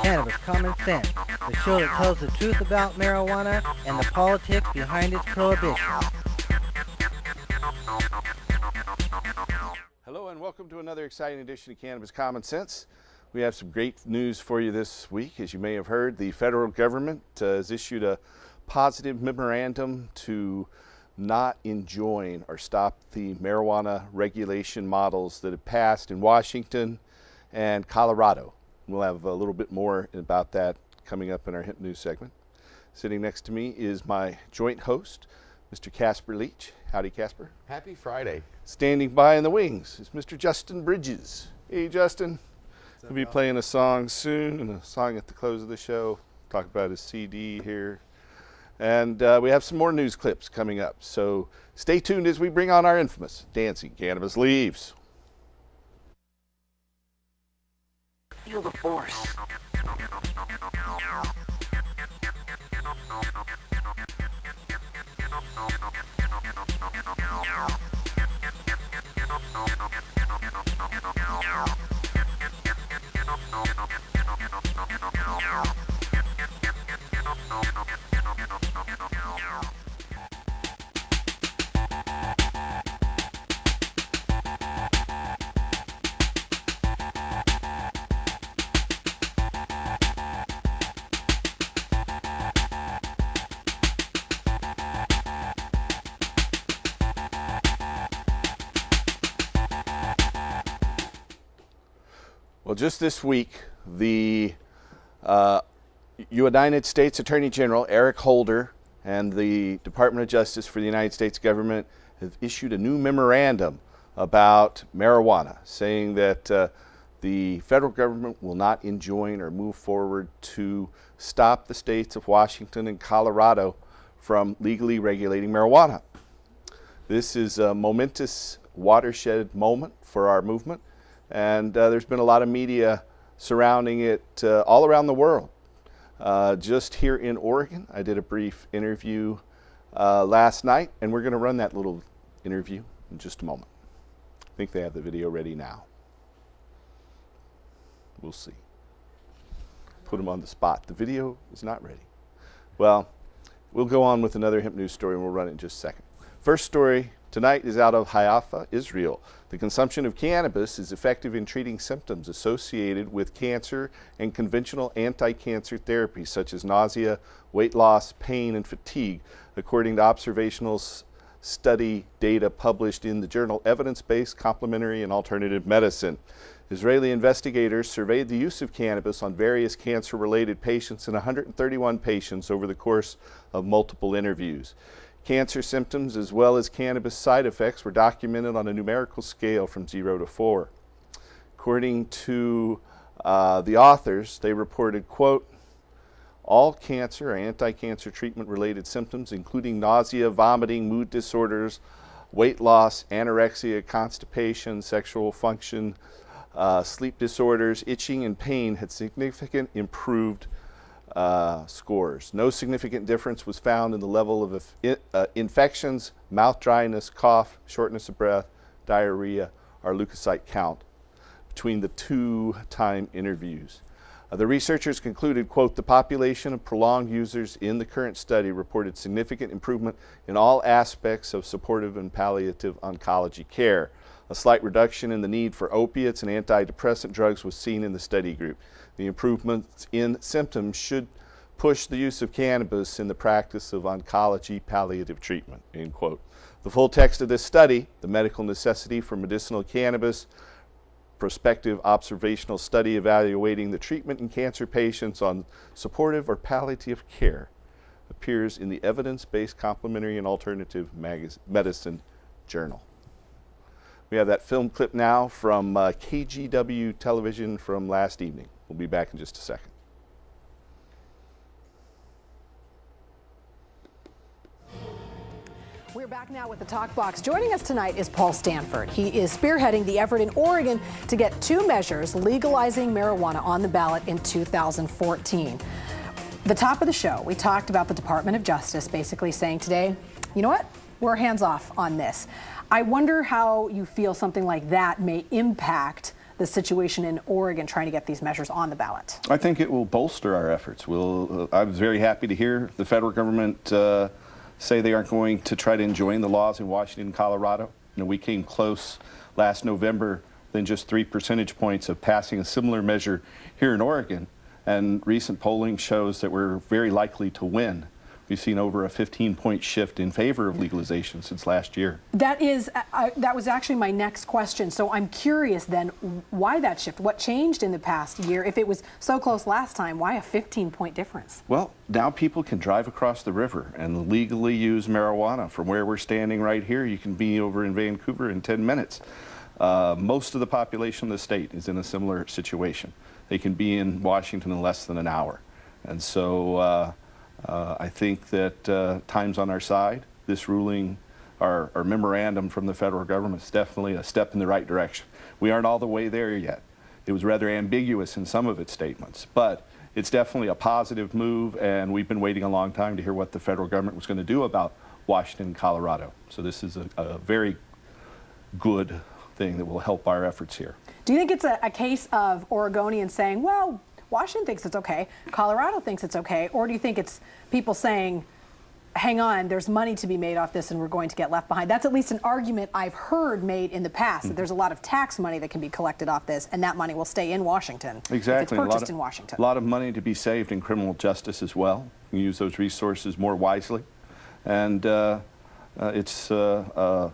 Cannabis Common Sense, the show that tells the truth about marijuana and the politics behind its prohibition. Hello and welcome to another exciting edition of Cannabis Common Sense. We have some great news for you this week. As you may have heard, the federal government has issued a positive memorandum to not enjoin or stop the marijuana regulation models that have passed in Washington and Colorado. We'll have a little bit more about that coming up in our Hemp News segment. Sitting next to me is my joint host, Mr. Casper Leach. Howdy, Casper. Happy Friday. Standing by in the wings is Mr. Justin Bridges. Hey, Justin. He'll be playing a song soon and a song at the close of the show. Talk about his CD here. And we have some more news clips coming up. So stay tuned as we bring on our infamous Dancing Cannabis Leaves. Feel the force. Well, just this week, the United States Attorney General Eric Holder and the Department of Justice for the United States government have issued a new memorandum about marijuana, saying that the federal government will not enjoin or move forward to stop the states of Washington and Colorado from legally regulating marijuana. This is a momentous watershed moment for our movement. And there's been a lot of media surrounding it all around the world. Just here in Oregon, I did a brief interview last night, and we're going to run that little interview in just a moment. I think they have the video ready now. We'll see. Put them on the spot. The video is not ready. Well, we'll go on with another Hemp News story, and we'll run it in just a second. First story tonight is out of Haifa, Israel. The consumption of cannabis is effective in treating symptoms associated with cancer and conventional anti-cancer therapies such as nausea, weight loss, pain, and fatigue, according to observational study data published in the journal Evidence-Based Complementary and Alternative Medicine. Israeli investigators surveyed the use of cannabis on various cancer-related patients in 131 patients over the course of multiple interviews. Cancer symptoms as well as cannabis side effects were documented on a numerical scale from 0 to 4. According to the authors, they reported, quote, all cancer or anti-cancer treatment related symptoms, including nausea, vomiting, mood disorders, weight loss, anorexia, constipation, sexual function, sleep disorders, itching, and pain, had significant improved scores. No significant difference was found in the level of infections, mouth dryness, cough, shortness of breath, diarrhea, or leukocyte count between the two-time interviews. The researchers concluded, quote, the population of prolonged users in the current study reported significant improvement in all aspects of supportive and palliative oncology care. A slight reduction in the need for opiates and antidepressant drugs was seen in the study group. The improvements in symptoms should push the use of cannabis in the practice of oncology palliative treatment, end quote. The full text of this study, The Medical Necessity for Medicinal Cannabis, prospective observational study evaluating the treatment in cancer patients on supportive or palliative care, appears in the Evidence-Based Complementary and Alternative Medicine Journal. We have that film clip now from KGW television from last evening. We'll be back in just a second. We're back now with the Talk Box. Joining us tonight is Paul Stanford. He is spearheading the effort in Oregon to get two measures legalizing marijuana on the ballot in 2014. The top of the show, we talked about the Department of Justice basically saying today, you know what, we're hands off on this. I wonder how you feel something like that may impact the situation in Oregon trying to get these measures on the ballot? I think it will bolster our efforts. I was very happy to hear the federal government say they aren't going to try to enjoin the laws in Washington and Colorado. You know, we came close last November than just 3 percentage points of passing a similar measure here in Oregon, and recent polling shows that we're very likely to win. We've seen over a 15-point shift in favor of legalization since last year. That was actually my next question. So I'm curious then, why that shift? What changed in the past year? If it was so close last time, why a 15-point difference? Well, now people can drive across the river and legally use marijuana. From where we're standing right here, you can be over in Vancouver in 10 minutes. Most of the population of the state is in a similar situation. They can be in Washington in less than an hour. And so I think that time's on our side. This ruling, our memorandum from the federal government, is definitely a step in the right direction. We aren't all the way there yet. It was rather ambiguous in some of its statements, but it's definitely a positive move, and we've been waiting a long time to hear what the federal government was going to do about Washington and Colorado. So this is a very good thing that will help our efforts here. Do you think it's a case of Oregonians saying, well, Washington thinks it's okay, Colorado thinks it's okay, or do you think it's people saying, hang on, there's money to be made off this and we're going to get left behind? That's at least an argument I've heard made in the past, that there's a lot of tax money that can be collected off this, and that money will stay in Washington. Exactly. If it's purchased in Washington. A lot of money to be saved in criminal justice as well. You can use those resources more wisely. And it's a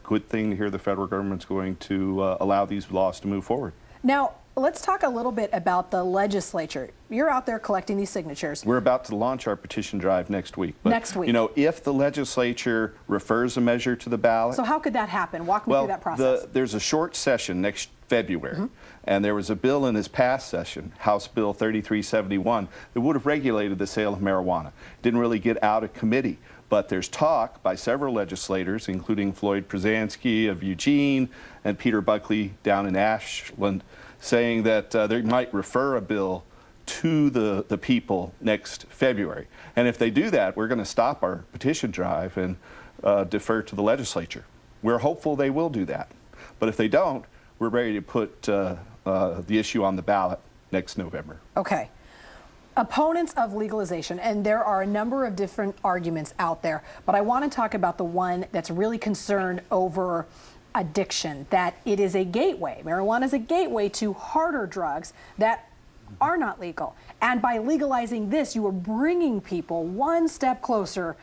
good thing to hear the federal government's going to allow these laws to move forward. Now, let's talk a little bit about the legislature. You're out there collecting these signatures. We're about to launch our petition drive next week. But, next week. You know, if the legislature refers a measure to the ballot. So how could that happen? Walk me through that process. There's a short session next February, and there was a bill in this past session, House Bill 3371, that would have regulated the sale of marijuana. Didn't really get out of committee. But there's talk by several legislators, including Floyd Przansky of Eugene and Peter Buckley down in Ashland, saying that they might refer a bill to the people next February. And if they do that, we're going to stop our petition drive and defer to the legislature. We're hopeful they will do that. But if they don't, we're ready to put the issue on the ballot next November. Okay. Opponents of legalization, and there are a number of different arguments out there, but I want to talk about the one that's really concerned over addiction, that it is a gateway. Marijuana is a gateway to harder drugs that are not legal. And by legalizing this, you are bringing people one step closer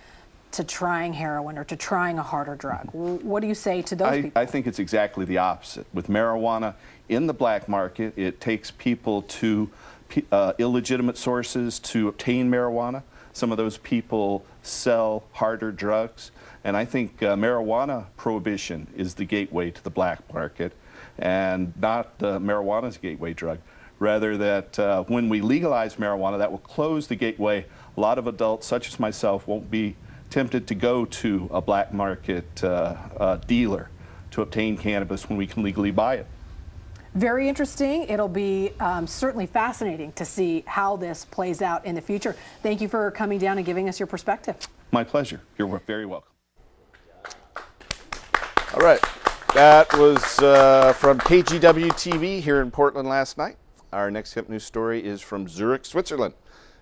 to trying heroin or to trying a harder drug. What do you say to those people? I think it's exactly the opposite. With marijuana in the black market, it takes people to illegitimate sources to obtain marijuana. Some of those people sell harder drugs. And I think marijuana prohibition is the gateway to the black market, and not marijuana's gateway drug. Rather that when we legalize marijuana, that will close the gateway. A lot of adults, such as myself, won't be tempted to go to a black market dealer to obtain cannabis when we can legally buy it. Very interesting. It'll be certainly fascinating to see how this plays out in the future. Thank you for coming down and giving us your perspective. My pleasure. You're very welcome. All right. That was from KGW TV here in Portland last night. Our next hip news story is from Zurich, Switzerland.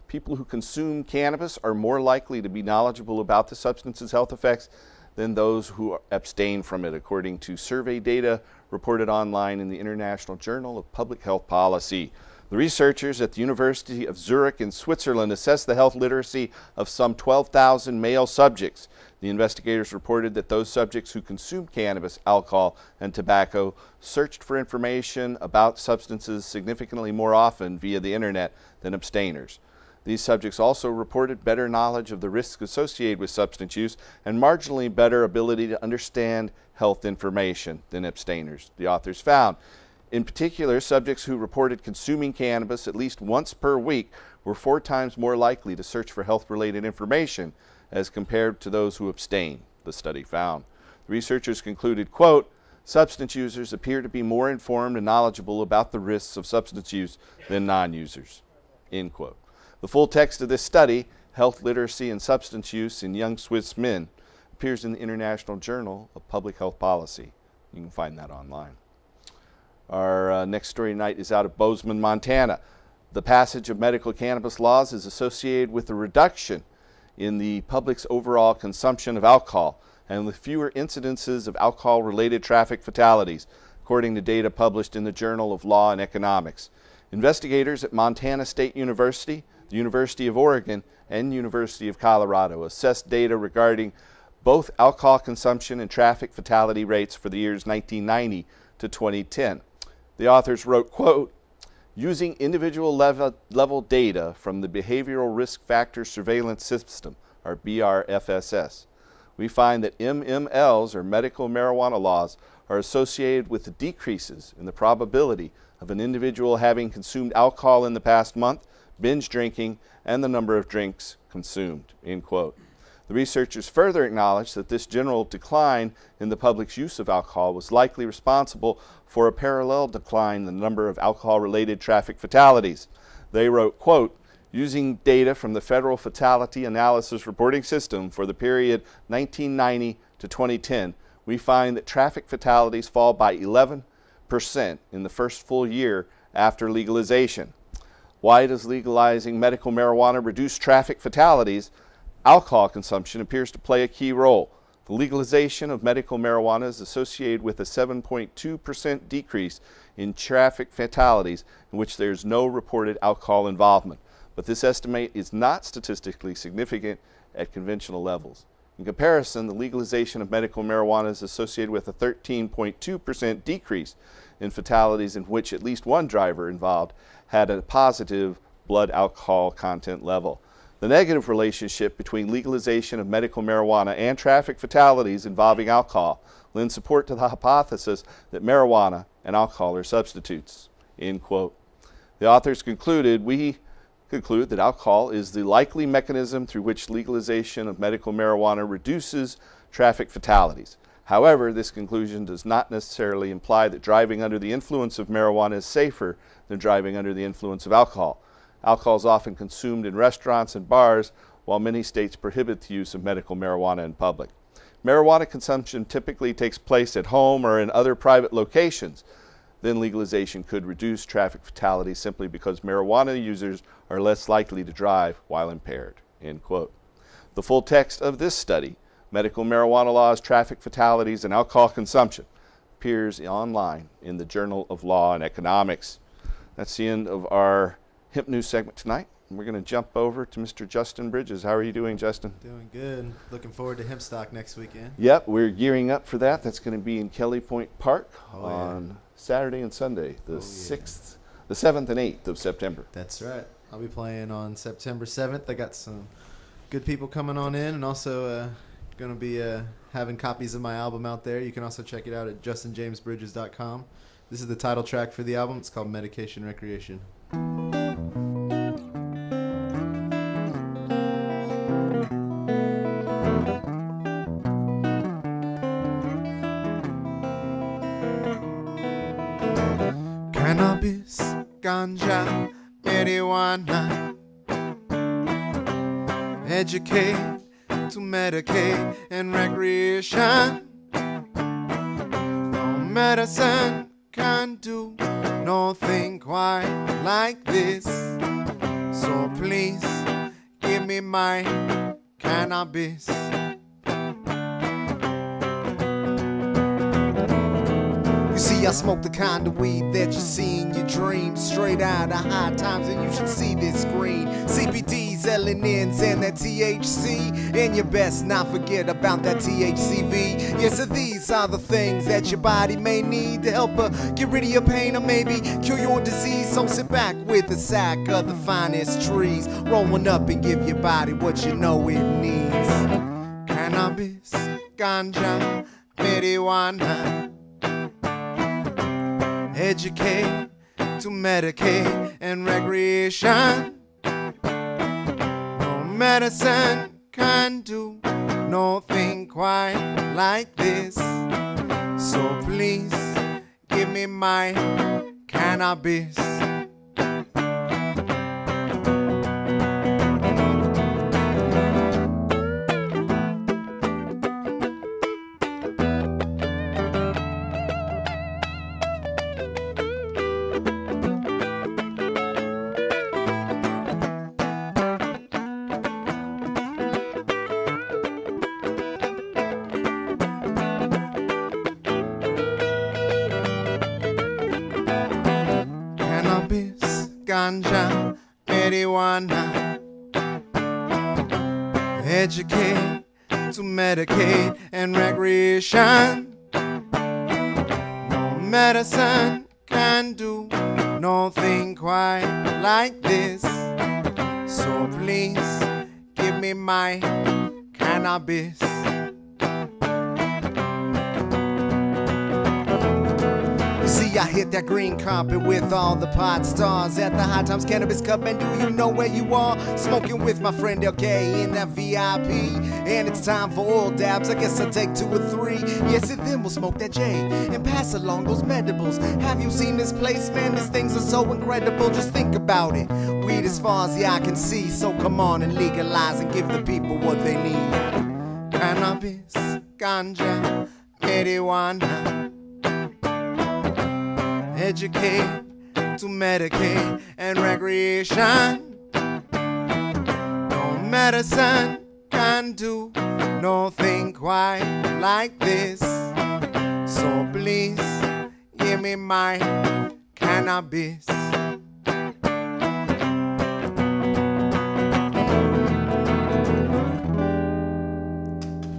People who consume cannabis are more likely to be knowledgeable about the substance's health effects than those who abstain from it, according to survey data reported online in the International Journal of Public Health Policy. The researchers at the University of Zurich in Switzerland assessed the health literacy of some 12,000 male subjects. The investigators reported that those subjects who consumed cannabis, alcohol, and tobacco searched for information about substances significantly more often via the internet than abstainers. These subjects also reported better knowledge of the risks associated with substance use and marginally better ability to understand health information than abstainers, the authors found. In particular, subjects who reported consuming cannabis at least once per week were 4 times more likely to search for health-related information as compared to those who abstain, the study found. The researchers concluded, quote, substance users appear to be more informed and knowledgeable about the risks of substance use than non-users, end quote. The full text of this study, Health Literacy and Substance Use in Young Swiss Men, appears in the International Journal of Public Health Policy. You can find that online. Our next story tonight is out of Bozeman, Montana. The passage of medical cannabis laws is associated with a reduction in the public's overall consumption of alcohol and with fewer incidences of alcohol-related traffic fatalities, according to data published in the Journal of Law and Economics. Investigators at Montana State University, the University of Oregon, and University of Colorado assessed data regarding both alcohol consumption and traffic fatality rates for the years 1990 to 2010. The authors wrote, quote, "Using individual level data from the Behavioral Risk Factor Surveillance System, or BRFSS, we find that MMLs, or medical marijuana laws, are associated with the decreases in the probability of an individual having consumed alcohol in the past month, binge drinking, and the number of drinks consumed," end quote. The researchers further acknowledged that this general decline in the public's use of alcohol was likely responsible for a parallel decline in the number of alcohol-related traffic fatalities. They wrote, quote, "Using data from the Federal Fatality Analysis Reporting System for the period 1990 to 2010, we find that traffic fatalities fall by 11% in the first full year after legalization." Why does legalizing medical marijuana reduce traffic fatalities? Alcohol consumption appears to play a key role. The legalization of medical marijuana is associated with a 7.2% decrease in traffic fatalities in which there is no reported alcohol involvement. But this estimate is not statistically significant at conventional levels. In comparison, the legalization of medical marijuana is associated with a 13.2% decrease in fatalities in which at least one driver involved had a positive blood alcohol content level. The negative relationship between legalization of medical marijuana and traffic fatalities involving alcohol lends support to the hypothesis that marijuana and alcohol are substitutes, end quote. The authors concluded, "We conclude that alcohol is the likely mechanism through which legalization of medical marijuana reduces traffic fatalities. However, this conclusion does not necessarily imply that driving under the influence of marijuana is safer than driving under the influence of alcohol. Alcohol is often consumed in restaurants and bars, while many states prohibit the use of medical marijuana in public. Marijuana consumption typically takes place at home or in other private locations. Then legalization could reduce traffic fatalities simply because marijuana users are less likely to drive while impaired," end quote. The full text of this study, Medical Marijuana Laws, Traffic Fatalities, and Alcohol Consumption, appears online in the Journal of Law and Economics. That's the end of our Hemp News segment tonight. We're going to jump over to Mr. Justin Bridges. How are you doing, Justin? Doing good. Looking forward to Hempstock next weekend. Yep, we're gearing up for that. That's going to be in Kelly Point Park on Saturday and Sunday, the 7th and 8th of September. That's right. I'll be playing on September 7th. I got some good people coming on in, and also going to be having copies of my album out there. You can also check it out at justinjamesbridges.com. This is the title track for the album. It's called Medication Recreation. Cannabis, ganja, marijuana. Educate to medicate and recreation. No medicine can do nothing quite like this. So please give me my cannabis. You see, I smoke the kind of weed that you see in your dreams. Straight out of High Times, and you should see this screen. CBDs, LNNs, and that THC. And you best not forget about that THCV. Yes, so these are the things that your body may need to help get rid of your pain or maybe cure your disease. So sit back with a sack of the finest trees. Roll one up and give your body what you know it needs. Cannabis, ganja, marijuana. Educate to medicate and recreation. No medicine can do nothing quite like this. So please give me my cannabis. Cannabis, ganja, marijuana. Educate to medicate and recreation. No medicine can do nothing quite like this. So please give me my cannabis. See, I hit that green carpet with all the pot stars at the High Times Cannabis Cup. And do you know where you are? Smoking with my friend LK in that VIP. And it's time for oil dabs. I guess I'll take 2 or 3. Yes, and then we'll smoke that J and pass along those medibles. Have you seen this place, man? These things are so incredible. Just think about it. Weed as far as the eye can see. So come on and legalize and give the people what they need. Cannabis, ganja, marijuana. Educate to medicate and recreation. No medicine can do nothing quite like this. So please give me my cannabis.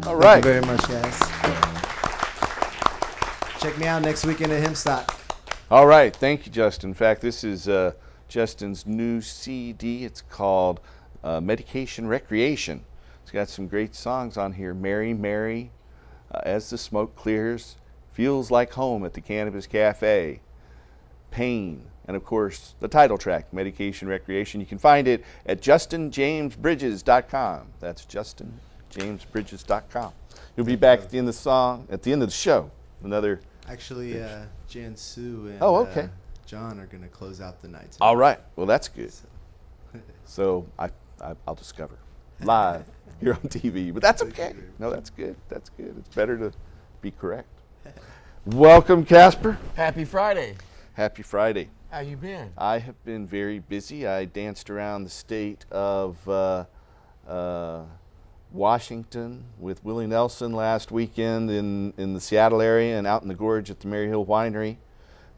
All right. Thank you very much, guys. Check me out next weekend at Hempstock. All right, thank you, Justin. In fact, this is Justin's new CD. It's called Medication Recreation. It's got some great songs on here. Mary, Mary, As the Smoke Clears, Feels Like Home at the Cannabis Cafe, Pain, and of course, the title track, Medication Recreation. You can find it at justinjamesbridges.com. That's justinjamesbridges.com. You'll be back at the end of the show. Another. Actually, Jan Sue and okay. John are going to close out the night. All right. Well, that's good. So I'll discover live here on TV, but that's okay. No, that's good. That's good. It's better to be correct. Welcome, Casper. Happy Friday. Happy Friday. How you been? I have been very busy. I danced around the state of Washington with Willie Nelson last weekend in the Seattle area and out in the gorge at the Maryhill Winery.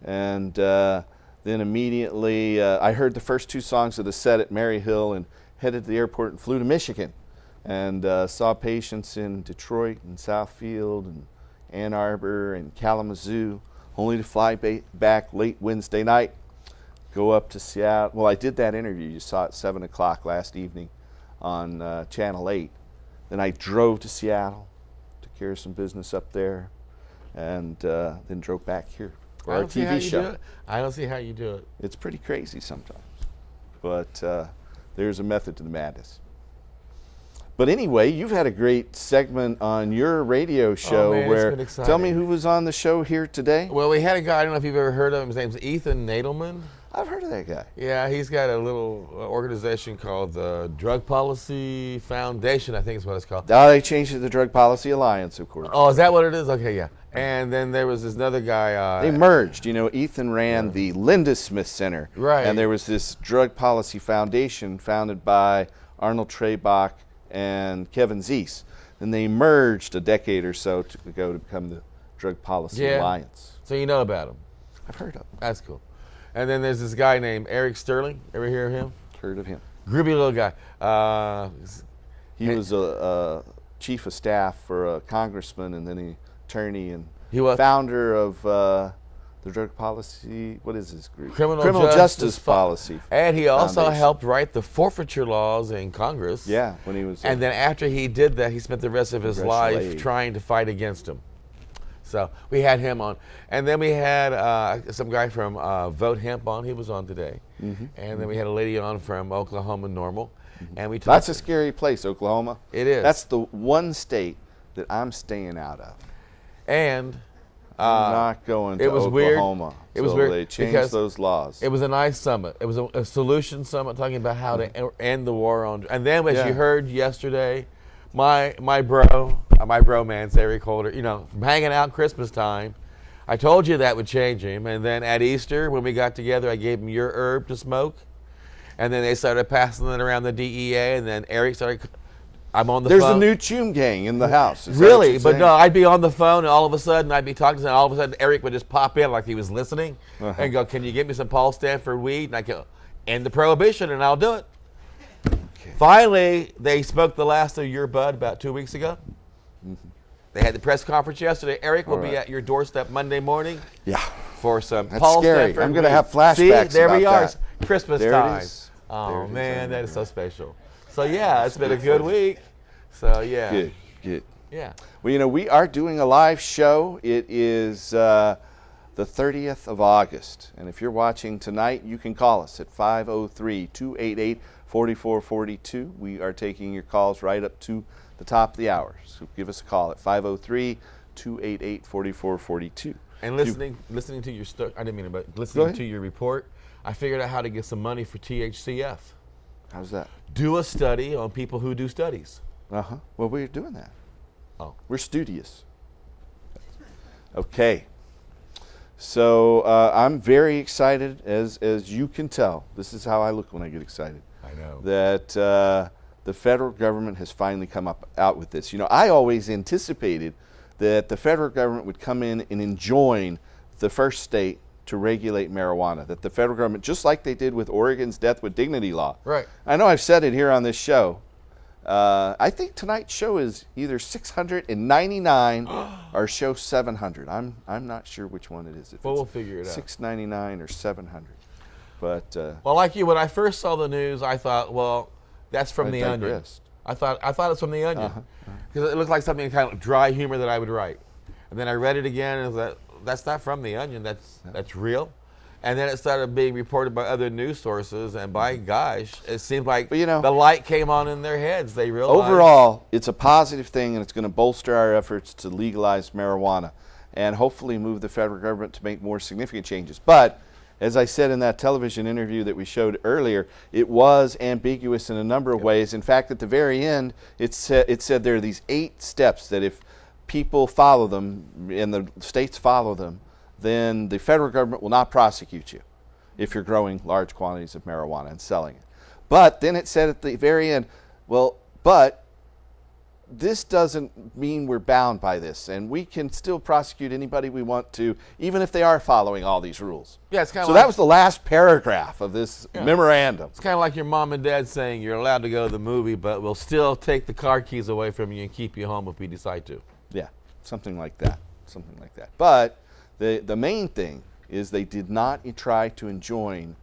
And then immediately I heard the first 2 songs of the set at Maryhill and headed to the airport and flew to Michigan and saw patients in Detroit and Southfield and Ann Arbor and Kalamazoo, only to fly back late Wednesday night, go up to Seattle. Well, I did that interview you saw at 7 o'clock last evening on Channel 8. Then I drove to Seattle, took care of some business up there, and then drove back here for our TV show. I don't see how you do it. It's pretty crazy sometimes, but there's a method to the madness. But anyway, you've had a great segment on your radio show man, where, it's been exciting. Tell me who was on the show here today? Well, we had a guy, I don't know if you've ever heard of him, his name's Ethan Nadelman. I've heard of that guy. Yeah, he's got a little organization called the Drug Policy Foundation, I think is what it's called. Now they changed it to the Drug Policy Alliance, of course. Oh, is that what it is? Okay, yeah. And then there was this other guy. They merged. You know, Ethan ran the Linda Smith Center. Right. And there was this Drug Policy Foundation founded by Arnold Trebach and Kevin Zeese. And they merged a decade or so ago to become the Drug Policy Alliance. So you know about him? I've heard of him. That's cool. And then there's this guy named Eric Sterling. Ever hear of him? Heard of him. Groovy little guy. He was a chief of staff for a congressman and then an attorney and founder of the Drug Policy, what is this group? Criminal Justice Policy. And he also Foundation. helped write the forfeiture laws in Congress. Yeah, when he was. And then after he did that, he spent the rest of his life aid. trying to fight against him. So we had him on. And then we had some guy from Vote Hemp on. He was on today. And then we had a lady on from Oklahoma Normal. And we talked. That's a scary place, Oklahoma. It is. That's the one state that I'm staying out of. And I'm not going to it was Oklahoma. Weird. It was so weird they changed because those laws. It was a nice summit. It was a solution summit talking about how to end the war on. And then, as you heard yesterday, my bromance, Eric Holder, you know, from hanging out Christmas time, I told you that would change him. And then at Easter, when we got together, I gave him your herb to smoke. And then they started passing it around the DEA. And then Eric started, I'm on the There's phone. a new Chum gang in the house. Is that what Really? you're But saying? no, I'd be on the phone, and all of a sudden I'd be talking to them, and all of a sudden Eric would just pop in like he was listening and go, "Can you get me some Paul Stanford weed?" And I go, "End the prohibition," and I'll do it. Finally, they smoked the last of your bud about 2 weeks ago. They had the press conference yesterday. Eric will be at your doorstep Monday morning. Yeah. For some That's Paul scary. Stanford I'm going to weed. have flashbacks. See, there we about are. that. Christmas There time. it is. Oh There it is. man, that is so special. So yeah, it's been a good week. So yeah. Good, good. Yeah. Well, we are doing a live show. It is the 30th of August. And if you're watching tonight, you can call us at 503-288-4442. We are taking your calls right up to the top of the hour. So give us a call at 503-288-4442. And listening to your I didn't mean it, but listening to your report, I figured out how to get some money for THCF. How's that? Do a study on people who do studies. Uh-huh. Well, we're doing that. Oh. We're studious. Okay. So I'm very excited, as you can tell. This is how I look when I get excited. I know. That the federal government has finally come out with this. I always anticipated that the federal government would come in and enjoin the first state to regulate marijuana. That the federal government, just like they did with Oregon's Death with Dignity law. Right. I know I've said it here on this show. I think tonight's show is either 699 or show 700. I'm not sure which one it is. If Well, it's we'll figure it out. 699 or 700. But Well, like you, when I first saw the news, I thought, well, that's from I the Onion. digressed. I thought it's from the Onion because it looked like something kind of dry humor that I would write. And then I read it again, and I thought, that's not from the Onion. That's real. And then it started being reported by other news sources, and by gosh, it seemed like But, the light came on in their heads. They realized. overall, it's a positive thing, and it's going to bolster our efforts to legalize marijuana and hopefully move the federal government to make more significant changes. But as I said in that television interview that we showed earlier, it was ambiguous in a number of ways. In fact, at the very end, it said there are these 8 steps that if people follow them and the states follow them, then the federal government will not prosecute you if you're growing large quantities of marijuana and selling it. But then it said at the very end, well, but this doesn't mean we're bound by this, and we can still prosecute anybody we want to, even if they are following all these rules. Yeah, it's kind of So that was the last paragraph of this memorandum. It's kind of like your mom and dad saying you're allowed to go to the movie, but we'll still take the car keys away from you and keep you home if we decide to. Yeah, something like that. Something like that. But the main thing is they did not try to enjoin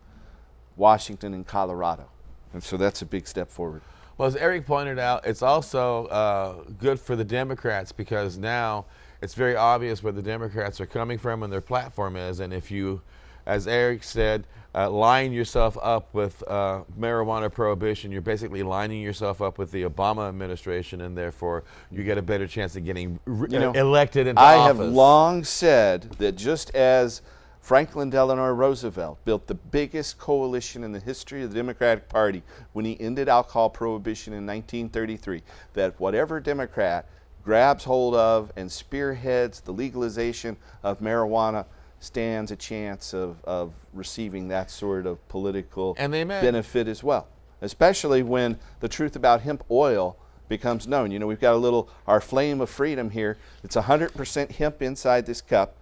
Washington and Colorado. And so that's a big step forward. Well, as Eric pointed out, it's also good for the Democrats because now it's very obvious where the Democrats are coming from and their platform is. And if you, as Eric said, line yourself up with marijuana prohibition, you're basically lining yourself up with the Obama administration, and therefore you get a better chance of getting elected into office. I have long said that just as Franklin Delano Roosevelt built the biggest coalition in the history of the Democratic Party when he ended alcohol prohibition in 1933, that whatever Democrat grabs hold of and spearheads the legalization of marijuana stands a chance of receiving that sort of political benefit as well, especially when the truth about hemp oil becomes known. We've got our flame of freedom here. It's 100% hemp inside this cup.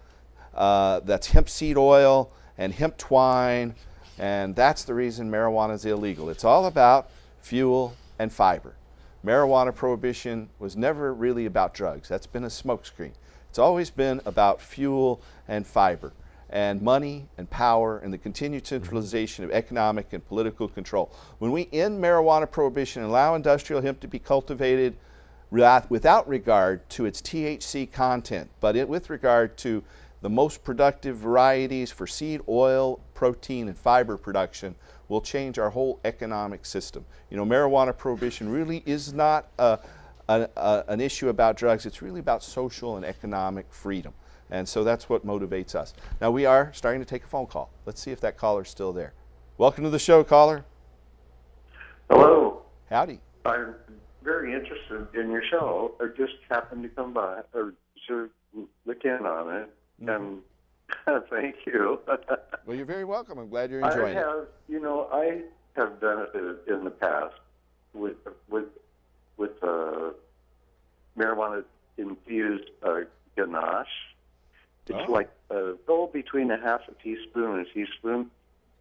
That's hemp seed oil and hemp twine, and that's the reason marijuana is illegal. It's all about fuel and fiber. Marijuana prohibition was never really about drugs. That's been a smokescreen. It's always been about fuel and fiber and money and power and the continued centralization of economic and political control. When we end marijuana prohibition and allow industrial hemp to be cultivated without regard to its THC content, but with regard to the most productive varieties for seed oil, protein, and fiber production, will change our whole economic system. Marijuana prohibition really is not an issue about drugs. It's really about social and economic freedom. And so that's what motivates us. Now we are starting to take a phone call. Let's see if that caller's still there. Welcome to the show, caller. Hello. Howdy. I'm very interested in your show. I just happened to come by or to look in on it. And thank you. Well, you're very welcome. I'm glad you're enjoying it. I have benefited in the past with with marijuana infused ganache. It's like between a half a teaspoon and a teaspoon,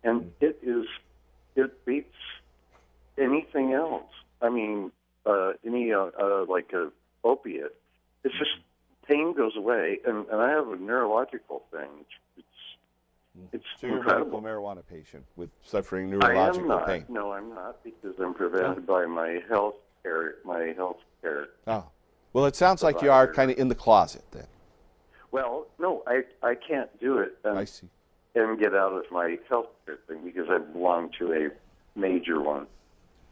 and it beats anything else. I mean, any like a opiate. It's just pain goes away, and I have a neurological thing. It's So you're a incredible. medical marijuana patient with suffering I am neurological not. pain. No, I'm not, because I'm prevented by my health care. Oh, well, it sounds like you are kind of in the closet then. Well, no, I can't do it. I see. And get out of my health care thing because I belong to a major one.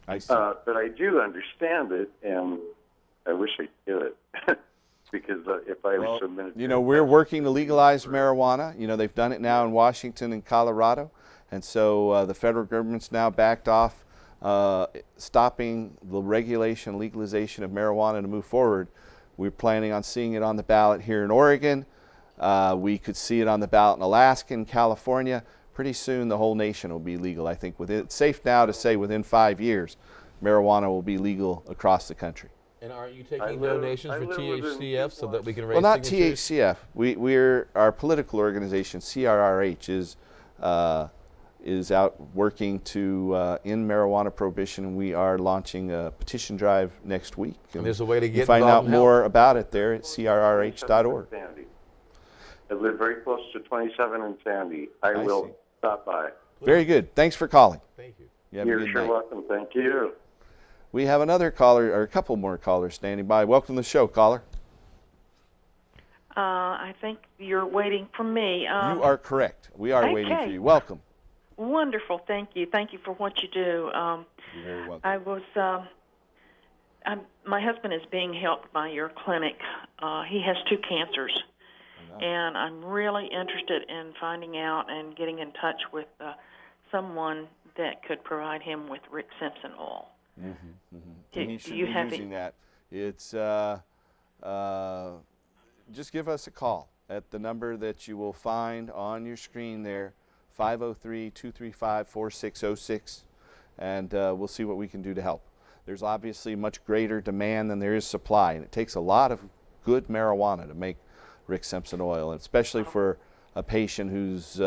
I see. But I do understand it, and I wish I could do it. Because if I was submitted, you know, we're working to legalize marijuana. You know, they've done it now in Washington and Colorado, and so the federal government's now backed off, stopping the regulation, legalization of marijuana to move forward. We're planning on seeing it on the ballot here in Oregon. We could see it on the ballot in Alaska and California. Pretty soon, the whole nation will be legal. I think it's safe now to say within 5 years, marijuana will be legal across the country. And are you taking donations for THCF so that we can raise Well, not signatures? THCF. Our political organization, CRRH, is out working to end marijuana prohibition, and we are launching a petition drive next week. And there's a way to get you find involved out and help. more about it there at crrh.org. I live very close to 27 and Sandy. I will see. stop by. Very good. Thanks for calling. Thank you. You have a You're good sure night. welcome. Thank you. We have another caller, or a couple more callers standing by. Welcome to the show, caller. I think you're waiting for me. You are correct. We are waiting for okay. you. Welcome. Wonderful. Thank you. Thank you for what you do. You're very welcome. I was. My husband is being helped by your clinic. He has 2 cancers, and I'm really interested in finding out and getting in touch with someone that could provide him with Rick Simpson oil. And he should you be have using that. It's just give us a call at the number that you will find on your screen there, 503-235-4606, and we'll see what we can do to help. There's obviously much greater demand than there is supply, and it takes a lot of good marijuana to make Rick Simpson oil, and especially for a patient who's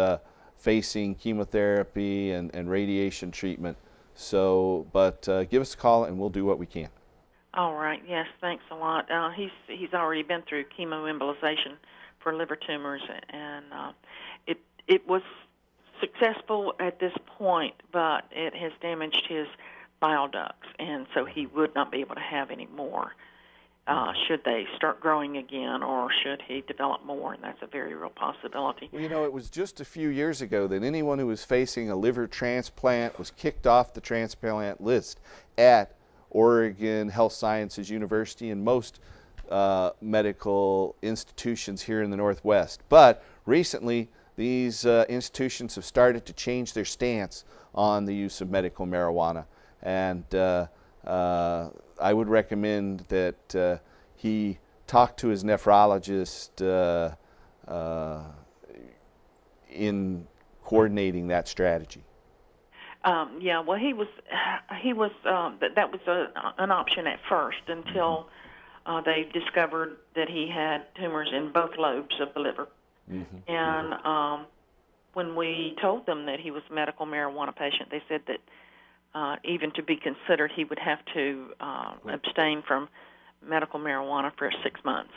facing chemotherapy and radiation treatment. So, but give us a call and we'll do what we can. All right. Yes. Thanks a lot. He's already been through chemoembolization for liver tumors, and it was successful at this point, but it has damaged his bile ducts, and so he would not be able to have any more. Should they start growing again, or should he develop more? And that's a very real possibility. Well, you know, it was just a few years ago that anyone who was facing a liver transplant was kicked off the transplant list at Oregon Health Sciences University and most medical institutions here in the Northwest. But recently, these institutions have started to change their stance on the use of medical marijuana. And I would recommend that he talk to his nephrologist in coordinating that strategy. Yeah, well, he was that was an option at first until they discovered that he had tumors in both lobes of the liver. And when we told them that he was a medical marijuana patient, they said that even to be considered, he would have to abstain from medical marijuana for 6 months.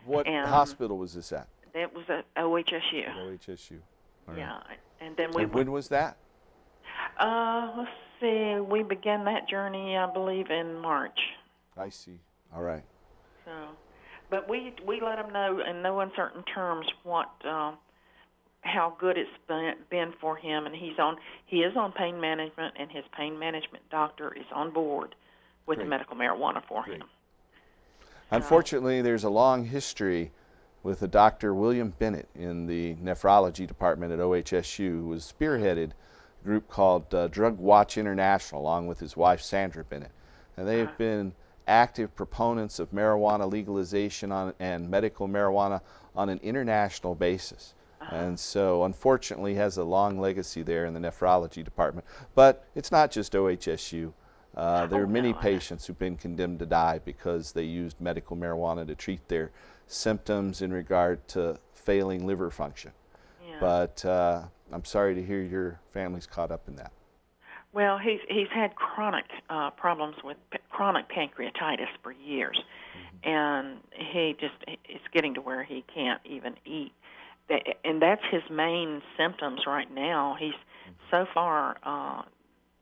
What hospital was this at? That was at OHSU. OHSU. All right. Yeah, and then And when was that? let's see, we began that journey, I believe, in March. I see. All right. So, but we let him know in no uncertain terms what how good it's been for him, and he is on pain management, and his pain management doctor is on board with the medical marijuana for him. Unfortunately, there's a long history with a Dr. William Bennett in the nephrology department at OHSU, who was spearheaded a group called Drug Watch International, along with his wife Sandra Bennett, and they have been active proponents of marijuana legalization and medical marijuana on an international basis. And so, unfortunately, has a long legacy there in the nephrology department. But it's not just OHSU. There are many no, patients who've been condemned to die because they used medical marijuana to treat their symptoms in regard to failing liver function. Yeah. But I'm sorry to hear your family's caught up in that. Well, he's had chronic problems with chronic pancreatitis for years, and it's getting to where he can't even eat, and that's his main symptoms right now. So far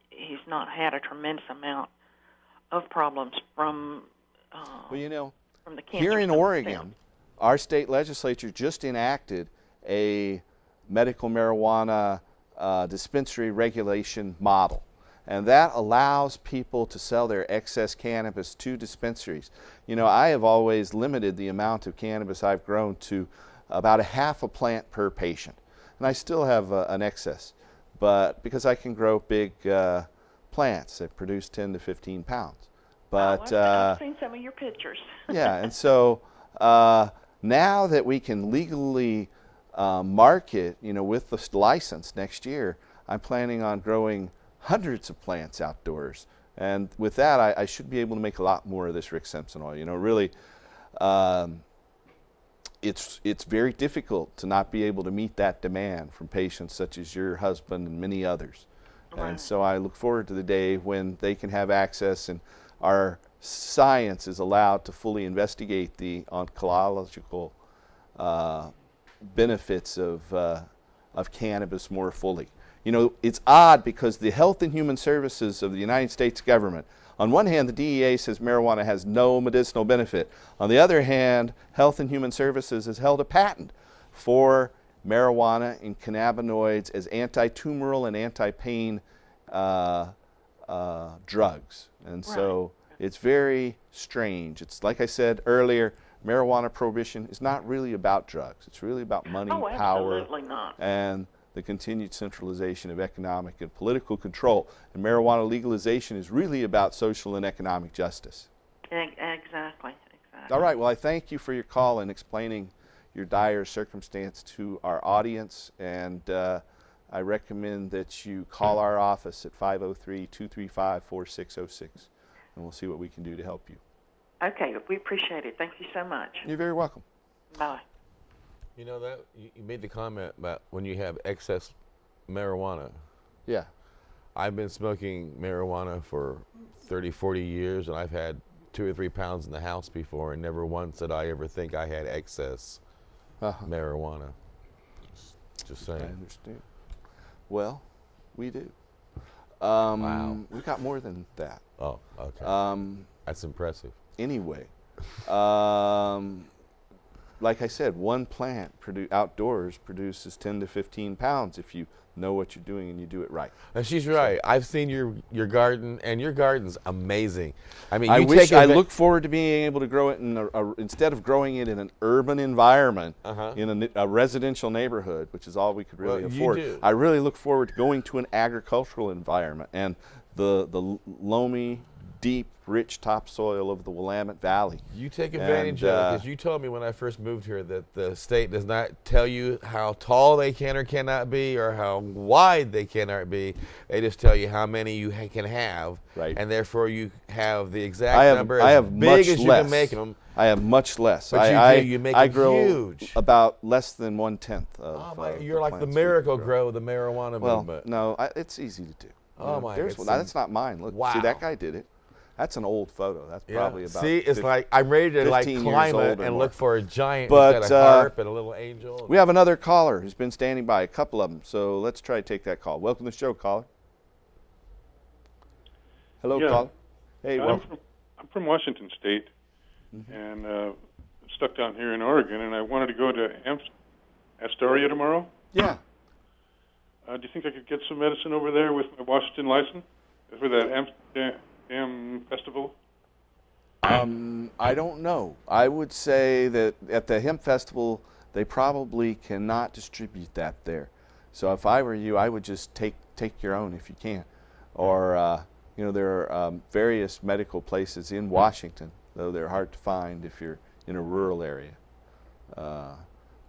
he's not had a tremendous amount of problems from from the cancer. Here in symptoms. Oregon, our state legislature just enacted a medical marijuana dispensary regulation model, and that allows people to sell their excess cannabis to dispensaries. I have always limited the amount of cannabis I've grown to about a half a plant per patient, and I still have an excess, but because I can grow big plants that produce 10 to 15 pounds. But I've seen some of your pictures. yeah, and so now that we can legally market, with the license next year, I'm planning on growing hundreds of plants outdoors. And with that, I should be able to make a lot more of this Rick Simpson oil. Really, it's very difficult to not be able to meet that demand from patients such as your husband and many others. Right. And so I look forward to the day when they can have access and our science is allowed to fully investigate the oncological benefits of cannabis more fully. It's odd because the Health and Human Services of the United States government, on one hand, the DEA says marijuana has no medicinal benefit. On the other hand, Health and Human Services has held a patent for marijuana and cannabinoids as anti-tumoral and anti-pain drugs. And so it's very strange. It's like I said earlier, marijuana prohibition is not really about drugs. It's really about money, power, and the continued centralization of economic and political control. And marijuana legalization is really about social and economic justice. Exactly. All right. Well, I thank you for your call and explaining your dire circumstance to our audience. And I recommend that you call our office at 503-235-4606. And we'll see what we can do to help you. Okay. We appreciate it. Thank you so much. You're very welcome. Bye. That you made the comment about when you have excess marijuana. Yeah. I've been smoking marijuana for 30, 40 years, and I've had 2 or 3 pounds in the house before, and never once did I ever think I had excess marijuana. Just saying. I understand. Well, we do. Wow. We've got more than that. Oh, okay. That's impressive. Anyway, like I said, one plant outdoors produces 10 to 15 pounds if you know what you're doing and you do it right. And she's right. I've seen your garden, and your garden's amazing. I mean, I look forward to being able to grow it instead of growing it in an urban environment, in a residential neighborhood, which is all we could really afford. You do. I really look forward to going to an agricultural environment and the loamy, deep, rich topsoil of the Willamette Valley. You take advantage of it, because you told me when I first moved here that the state does not tell you how tall they can or cannot be, or how wide they cannot be. They just tell you how many you can have, right? And therefore you have the exact number as big as you can make them. I have much less. But you make I them grow huge. About less than 1/10 of. You're like the miracle grow of the marijuana movement. No, it's easy to do. Oh my! That's not mine. Look, see, that guy did it. That's an old photo. That's probably about. See, it's like I'm ready to climb it and look for a giant but, who's got a harp and a little angel. We have another caller who's been standing by, a couple of them. So let's try to take that call. Welcome to the show, caller. Hello, caller. Hey, welcome. I'm from Washington State, and stuck down here in Oregon, and I wanted to go to Astoria tomorrow. Yeah. Do you think I could get some medicine over there with my Washington license for that Amsterdam festival? I don't know. I would say that at the hemp festival, they probably cannot distribute that there. So if I were you, I would just take your own if you can. Or, there are various medical places in Washington, though they're hard to find if you're in a rural area.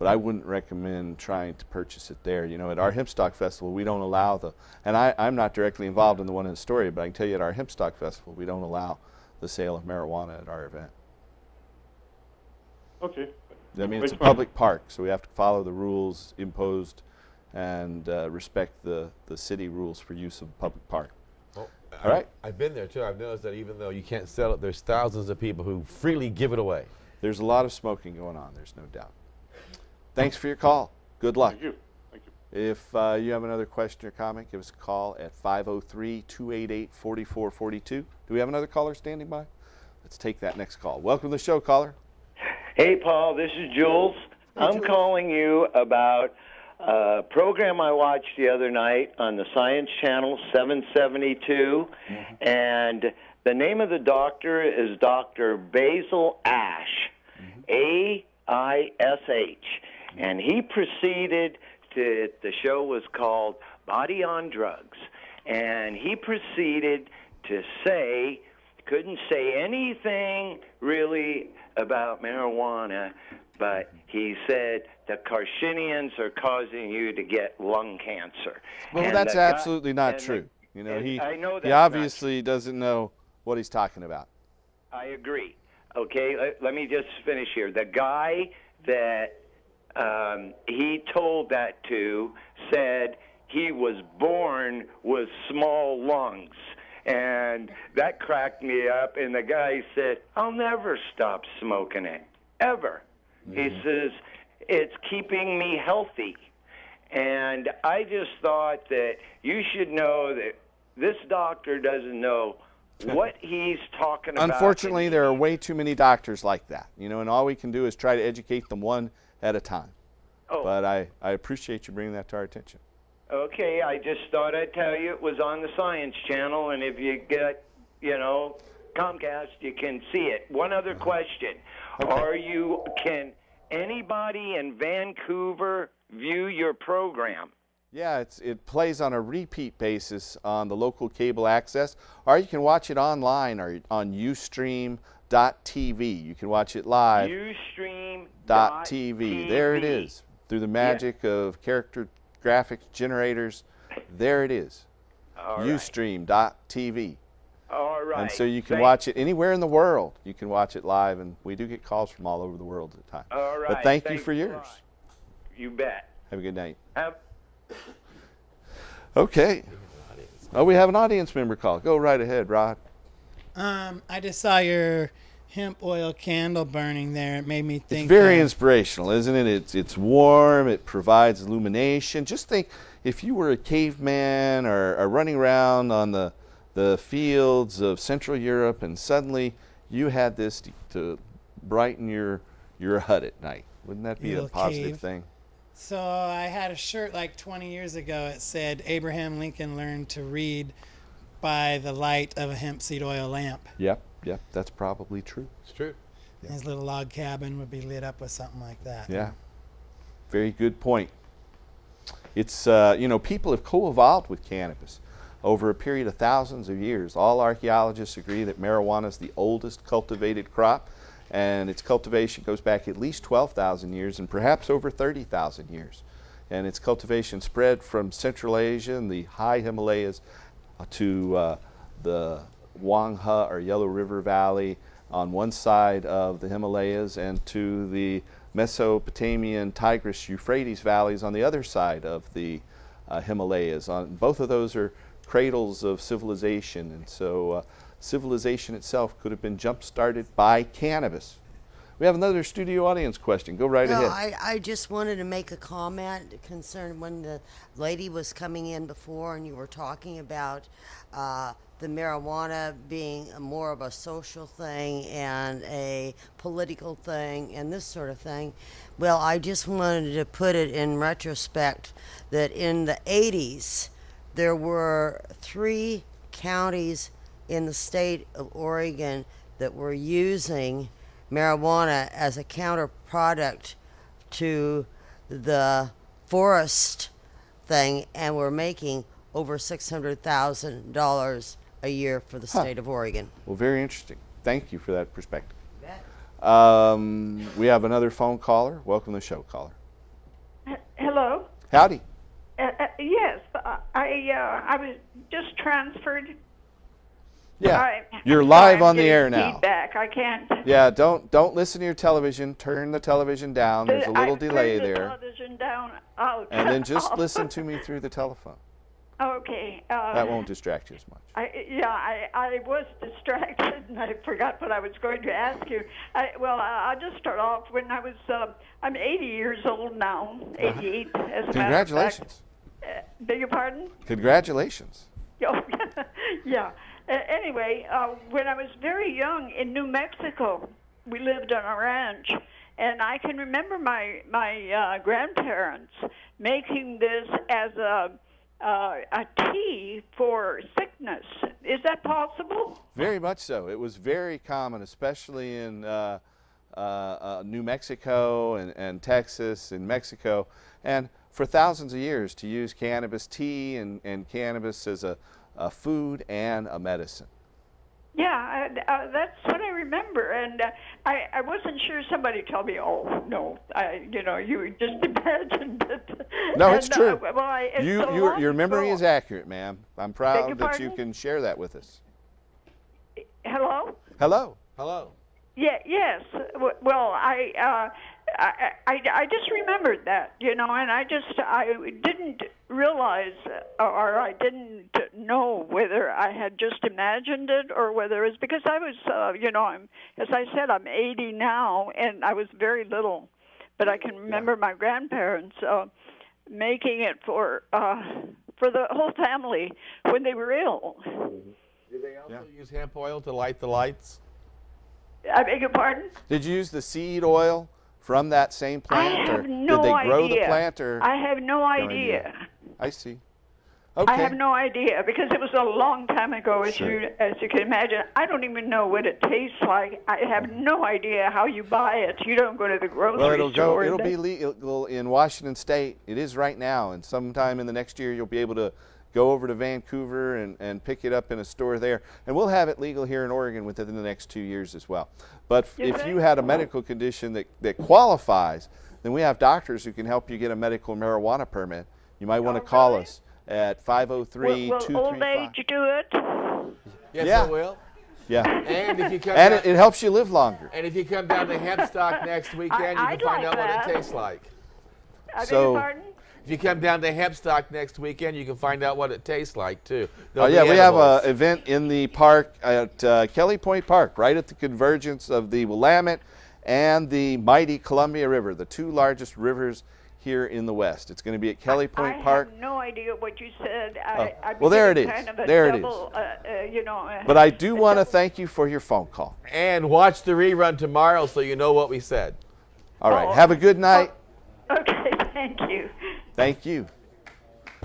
but I wouldn't recommend trying to purchase it there. You know, at our Hempstock Festival, we don't allow and I'm not directly involved in the one in Astoria, but I can tell you at our Hempstock Festival, we don't allow the sale of marijuana at our event. Okay. I mean, it's a public park, so we have to follow the rules imposed and respect the city rules for use of a public park. Well, all right. I've been there too. I've noticed that even though you can't sell it, there's thousands of people who freely give it away. There's a lot of smoking going on, there's no doubt. Thanks for your call. Good luck. Thank you. Thank you. If you have another question or comment, give us a call at 503-288-4442. Do we have another caller standing by? Let's take that next call. Welcome to the show, caller. Hey, Paul, this is Jules. I'm calling you about a program I watched the other night on the Science Channel 772, and the name of the doctor is Dr. Basil Ash, A-I-S-H, and he proceeded to, the show was called Body on Drugs, and he proceeded to say, couldn't say anything really about marijuana, but he said the carcinogens are causing you to get lung cancer. Well, and that's absolutely not true. You know, he obviously doesn't know what he's talking about. I agree. Okay, let me just finish here. The guy that he told that to said he was born with small lungs. And that cracked me up. And the guy said, I'll never stop smoking it, ever. He says, it's keeping me healthy. And I just thought that you should know that this doctor doesn't know what he's talking about. Unfortunately, there are way too many doctors like that, you know, and all we can do is try to educate them one at a time. Oh. But I appreciate you bringing that to our attention. Okay, I just thought I'd tell you it was on the Science Channel, and if you get, you know, Comcast, you can see it. One other question. Okay. Can anybody in Vancouver view your program? Yeah, it plays on a repeat basis on the local cable access, or you can watch it online or on Ustream.tv. You can watch it live. Ustream.tv. There it is. Through the magic of character graphics generators, there it is. Ustream.tv. All right. And so you can watch it anywhere in the world. You can watch it live, and we do get calls from all over the world at the time. All right. But thank you for yours. You bet. Have a good night. Have Okay. Oh, we have an audience member call. Go right ahead, Rod. I just saw your hemp oil candle burning there. It made me think. It's very inspirational, isn't it? It's warm. It provides illumination. Just think if you were a caveman or running around on the fields of Central Europe and suddenly you had this to brighten your hut at night. Wouldn't that be a positive thing? So I had a shirt like 20 years ago. It said Abraham Lincoln learned to read by the light of a hemp seed oil lamp. Yep, that's probably true. It's true. Yeah. His little log cabin would be lit up with something like that. Yeah, very good point. It's, you know, people have co-evolved with cannabis over a period of thousands of years. All archaeologists agree that marijuana is the oldest cultivated crop, and its cultivation goes back at least 12,000 years and perhaps over 30,000 years. And its cultivation spread from Central Asia and the high Himalayas to the Wangha or Yellow River Valley on one side of the Himalayas and to the Mesopotamian Tigris-Euphrates valleys on the other side of the Himalayas. Both of those are cradles of civilization, and so civilization itself could have been jump-started by cannabis. We have another studio audience question. Go right ahead. I just wanted to make a comment concerning when the lady was coming in before and you were talking about the marijuana being more of a social thing and a political thing and this sort of thing. Well, I just wanted to put it in retrospect that in the 80s, there were 3 counties in the state of Oregon that were using marijuana as a counter product to the forest thing, and were making over $600,000 a year for the state of Oregon. Well, very interesting. Thank you for that perspective. We have another phone caller. Welcome to the show, caller. Howdy. Yes, I was just transferred. Yeah, you're live on the air now. Feedback. I can't. Yeah, don't listen to your television. Turn the television down. There's a little delay turned the there. television down. Out. And then just listen to me through the telephone. Okay. That won't distract you as much. I was distracted and I forgot what I was going to ask you. I'll just start off. When I was, I'm 80 years old now, 88 as a matter of fact. Congratulations. Beg your pardon? Congratulations. Oh, yeah. Anyway, when I was very young in New Mexico, we lived on a ranch, and I can remember my grandparents making this as a tea for sickness. Is that possible? Very much so. It was very common, especially in New Mexico and Texas and Mexico, and for thousands of years to use cannabis tea and cannabis as a food and a medicine. Yeah, that's what I remember, and I wasn't sure. Somebody told me, "Oh no, you just imagined it." No, it's true. Your memory is accurate, ma'am. I'm proud that pardon? you can share that with us. Hello. Hello. Hello. Yeah. Yes. Well, I just remembered that, and I didn't realize, or I didn't know whether I had just imagined it or whether it's because I was, as I said, I'm 80 now, and I was very little, but I can remember my grandparents making it for the whole family when they were ill. Did they also use hemp oil to light the lights? I beg your pardon? Did you use the seed oil from that same plant, I have or no did they grow idea. the plant? Or I have no idea. I see. Okay. I have no idea because it was a long time ago, as you can imagine. I don't even know what it tastes like. I have no idea how you buy it. You don't go to the grocery store. It'll be legal in Washington State. It is right now, and sometime in the next year you'll be able to go over to Vancouver and pick it up in a store there. And we'll have it legal here in Oregon within the next 2 years as well. But if you had a medical condition that qualifies, then we have doctors who can help you get a medical marijuana permit. You might want to call us at 503-235. Will old age do it? Yes, it will. Yeah. And if you come and it helps you live longer. And if you come down to Hempstock next weekend, you can find out what it tastes like. I beg your pardon? If you come down to Hempstock next weekend, you can find out what it tastes like, too. We have an event in the park at Kelly Point Park, right at the convergence of the Willamette and the mighty Columbia River, the two largest rivers here in the West. It's going to be at Kelly Point Park. I have no idea what you said. Well, there it is. Kind of a there double, it is. But I do want to thank you for your phone call. And watch the rerun tomorrow so you know what we said. All right. Have a good night. Okay. Thank you. Thank you.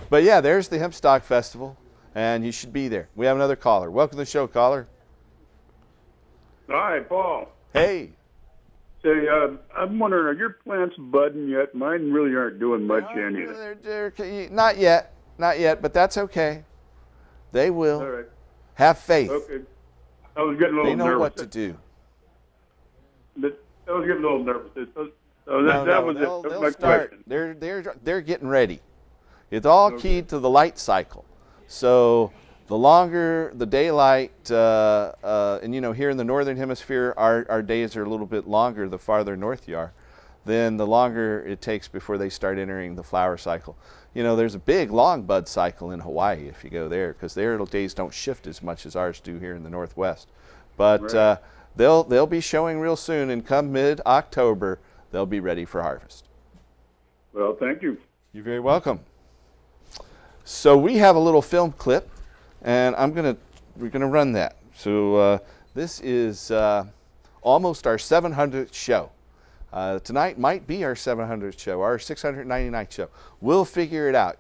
But yeah, there's the Hempstock Festival, and you should be there. We have another caller. Welcome to the show, caller. Hi, Paul. Hey. Say, I'm wondering, are your plants budding yet? Mine really aren't doing much They're not yet. Not yet, but that's okay. They will. All right. Have faith. Okay. I was getting a little nervous. They know what to do. I was getting a little nervous. That was my question. They're getting ready. It's all keyed to the light cycle. So the longer the daylight, and here in the northern hemisphere, our days are a little bit longer the farther north you are, then the longer it takes before they start entering the flower cycle. There's a big long bud cycle in Hawaii if you go there, because their days don't shift as much as ours do here in the Northwest. But right. They'll be showing real soon, and come mid-October, they'll be ready for harvest. Well, thank you. You're very welcome. So we have a little film clip, and we're gonna run that. So this is almost our 700th show. Tonight might be our 700th show, our 699th show. We'll figure it out,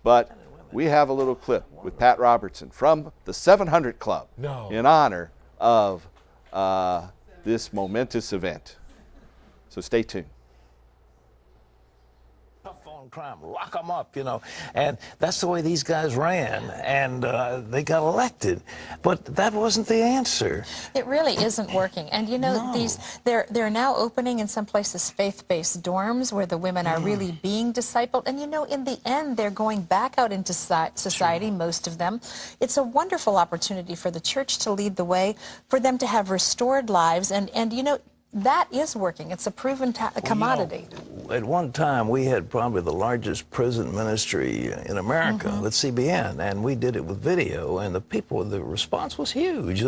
but we have a little clip with Pat Robertson from the 700 Club in honor of this momentous event. So stay tuned. Tough on on crime, lock them up, you know. And that's the way these guys ran, and they got elected. But that wasn't the answer. It really isn't working. And you know, they're now opening in some places faith-based dorms where the women are really being discipled. And you know, in the end, they're going back out into society, most of them. It's a wonderful opportunity for the church to lead the way, for them to have restored lives. And you know, that is working. It's a proven commodity. You know, at one time, we had probably the largest prison ministry in America with CBN, and we did it with video, and the response was huge.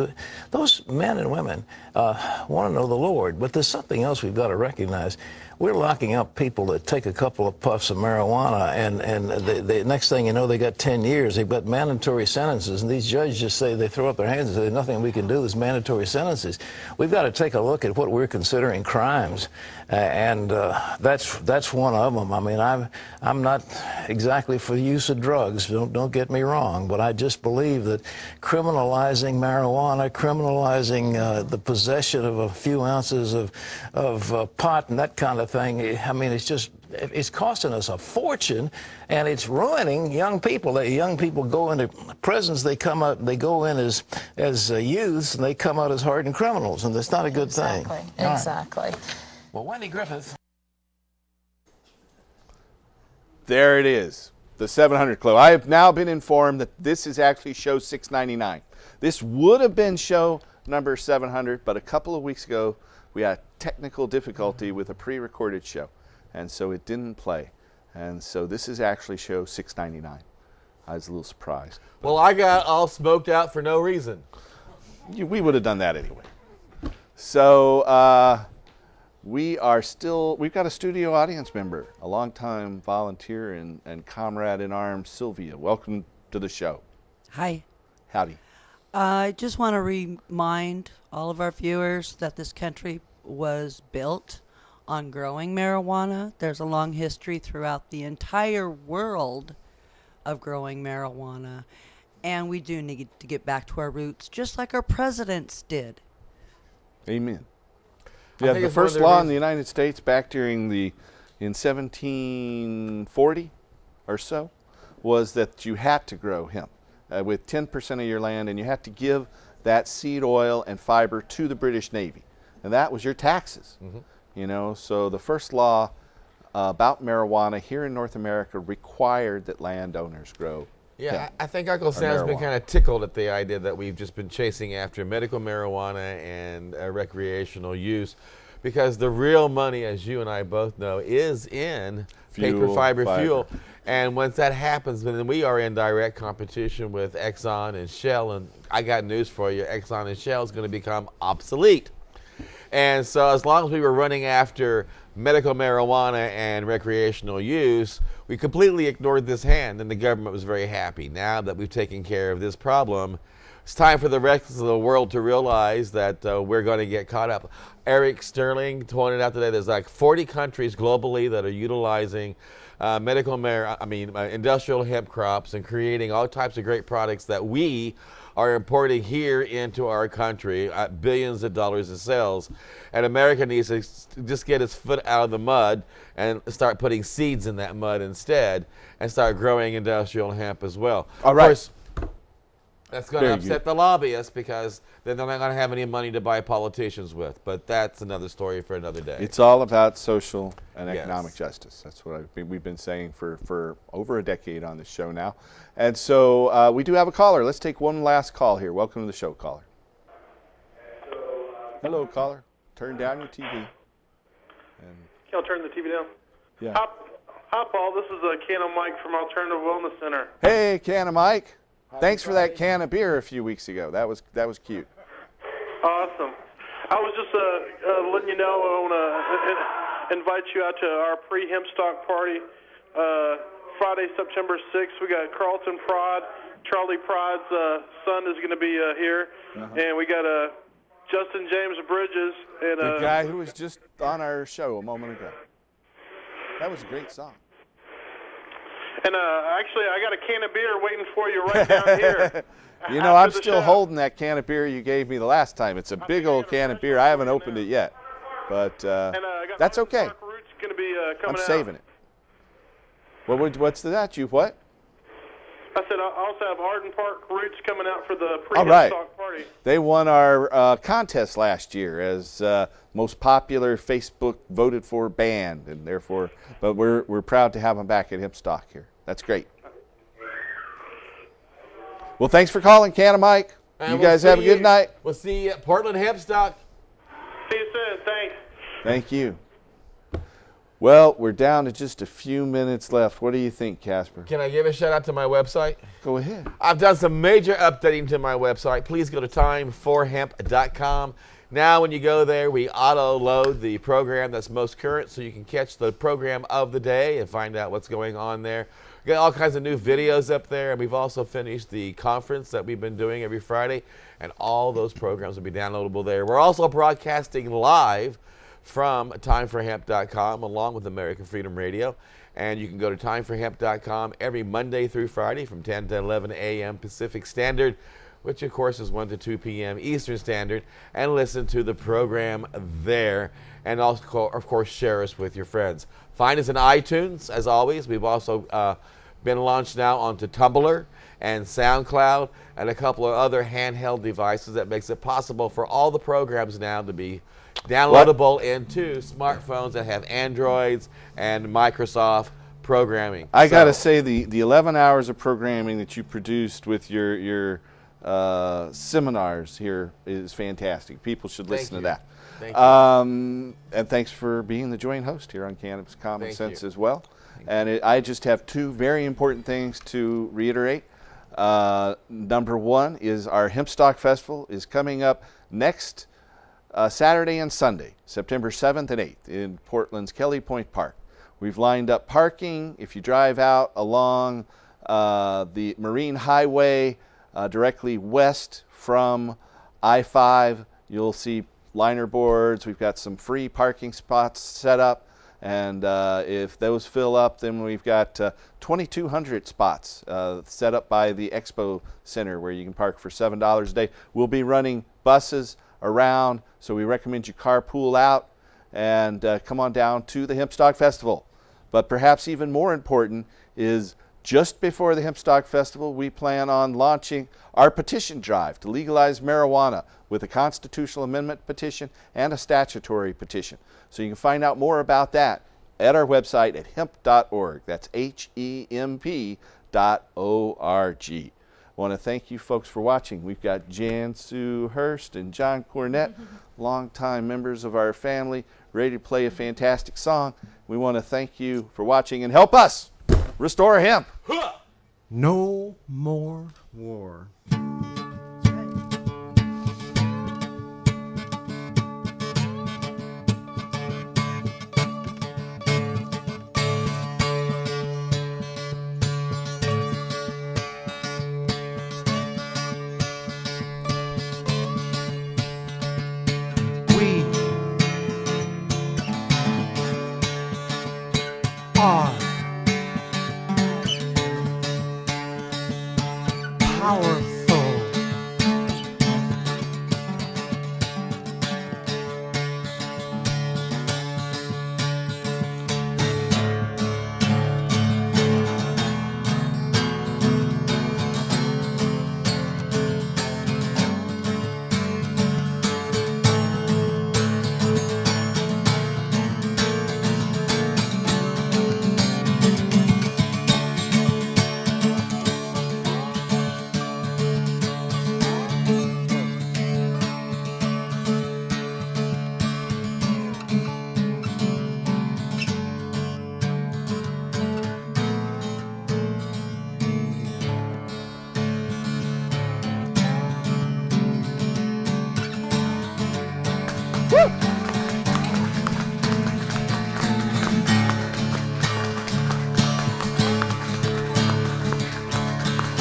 Those men and women want to know the Lord, but there's something else we've got to recognize. We're locking up people that take a couple of puffs of marijuana, and the next thing you know, they got 10 years. They've got mandatory sentences, and these judges just say, they throw up their hands and say, there's nothing we can do. There's mandatory sentences. We've got to take a look at what we're considering crimes, and that's one of them. I mean, I'm not exactly for the use of drugs. Don't get me wrong, but I just believe that criminalizing marijuana, criminalizing the possession of a few ounces of pot and that kind of thing, I mean, it's costing us a fortune, and it's ruining young people. Young people go into prisons, they go in as youths, and they come out as hardened criminals, and that's not a good thing. Exactly. Well, Wendy Griffith. There it is, the 700 Club. I have now been informed that this is actually show 699. This would have been show number 700, but a couple of weeks ago, we had technical difficulty with a pre-recorded show, and so it didn't play. And so this is actually show 699. I was a little surprised. Well, I got all smoked out for no reason. We would have done that anyway. So we've got a studio audience member, a longtime volunteer and comrade in arms, Sylvia. Welcome to the show. Hi. Howdy. I just want to remind all of our viewers that this country was built on growing marijuana. There's a long history throughout the entire world of growing marijuana, and we do need to get back to our roots, just like our presidents did. Amen. Yeah, the first law in the United States back in 1740 or so was that you had to grow hemp with 10% of your land, and you had to give that seed oil and fiber to the British Navy, and that was your taxes. You know, so the first law about marijuana here in North America required that landowners grow. Yeah, I think Uncle Sam's been kind of tickled at the idea that we've just been chasing after medical marijuana and recreational use, because the real money, as you and I both know, is in paper fiber fuel. And once that happens, then we are in direct competition with Exxon and Shell. And I got news for you, Exxon and Shell is going to become obsolete. And so as long as we were running after medical marijuana and recreational use, we completely ignored this hand, and the government was very happy. Now that we've taken care of this problem, it's time for the rest of the world to realize that we're going to get caught up. Eric Sterling pointed out today there's like 40 countries globally that are utilizing industrial hemp crops and creating all types of great products that we are importing here into our country at billions of dollars in sales. And America needs to just get its foot out of the mud and start putting seeds in that mud instead and start growing industrial hemp as well. All right. Of course, that's going to upset the lobbyists, because then they're not going to have any money to buy politicians with. But that's another story for another day. It's all about social and economic justice. That's what we've been saying for over a decade on this show now. And so we do have a caller. Let's take one last call here. Welcome to the show, caller. Hello, caller. Turn down your TV. Can I turn the TV down? Yeah. Hi, Paul. This is Ken and Mike from Alternative Wellness Center. Hey, Can of Mike. Thanks for that can of beer a few weeks ago. That was cute. Awesome. I was just letting you know I want to invite you out to our pre-hemp stock party Friday, September 6th. We got Carlton Pride. Charlie Pride's son is going to be here. And we got Justin James Bridges. And the guy who was just on our show a moment ago. That was a great song. And actually, I got a can of beer waiting for you right down here. You know, I'm still holding that can of beer you gave me the last time. It's a big old can of beer. I haven't opened it yet, but that's okay. Gonna be, coming I'm saving it. What's that? You what? I said I also have Arden Park Roots coming out for the All right. pre-Hempstock party. They won our contest last year as most popular Facebook voted for band, and therefore, but we're proud to have them back at Hempstock here. That's great. Well, thanks for calling, Canna Mike. You guys have a good night. We'll see you at Portland Hempstock. See you soon. Thanks. Thank you. Well, we're down to just a few minutes left. What do you think, Casper? Can I give a shout out to my website? Go ahead. I've done some major updating to my website. Please go to time4hemp.com. Now when you go there, we auto-load the program that's most current so you can catch the program of the day and find out what's going on there. We got all kinds of new videos up there, and we've also finished the conference that we've been doing every Friday, and all those programs will be downloadable there. We're also broadcasting live from timeforhemp.com along with American Freedom Radio. And you can go to timeforhemp.com every Monday through Friday from 10 to 11 a.m. Pacific Standard, which of course is 1 to 2 p.m. Eastern Standard, and listen to the program there. And also, of course, share us with your friends. Find us in iTunes, as always. We've also been launched now onto Tumblr and SoundCloud and a couple of other handheld devices that makes it possible for all the programs now to be downloadable into smartphones that have Androids and Microsoft programming. I got to say, the 11 hours of programming that you produced with your seminars here is fantastic. People should listen to that. Thank you. And thanks for being the joint host here on Cannabis Common Thank Sense you. as well. And I just have two very important things to reiterate. Number one is our Hempstock Festival is coming up next Saturday and Sunday, September 7th and 8th in Portland's Kelly Point Park. We've lined up parking. If you drive out along the Marine Highway directly west from I-5, you'll see liner boards. We've got some free parking spots set up. And if those fill up, then we've got 2,200 spots set up by the Expo Center where you can park for $7 a day. We'll be running buses around, so we recommend you carpool out and come on down to the Hempstock Festival. But perhaps even more important is just before the Hempstock Festival, we plan on launching our petition drive to legalize marijuana with a constitutional amendment petition and a statutory petition. So you can find out more about that at our website at hemp.org. That's HEMP.org. I want to thank you folks for watching. We've got Jan Sue Hurst and John Cornett, longtime members of our family, ready to play a fantastic song. We want to thank you for watching and help us restore hemp. No more war. We are powerful.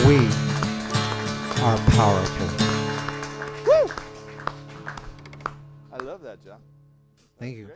We are powerful. I love that, John. Thank you.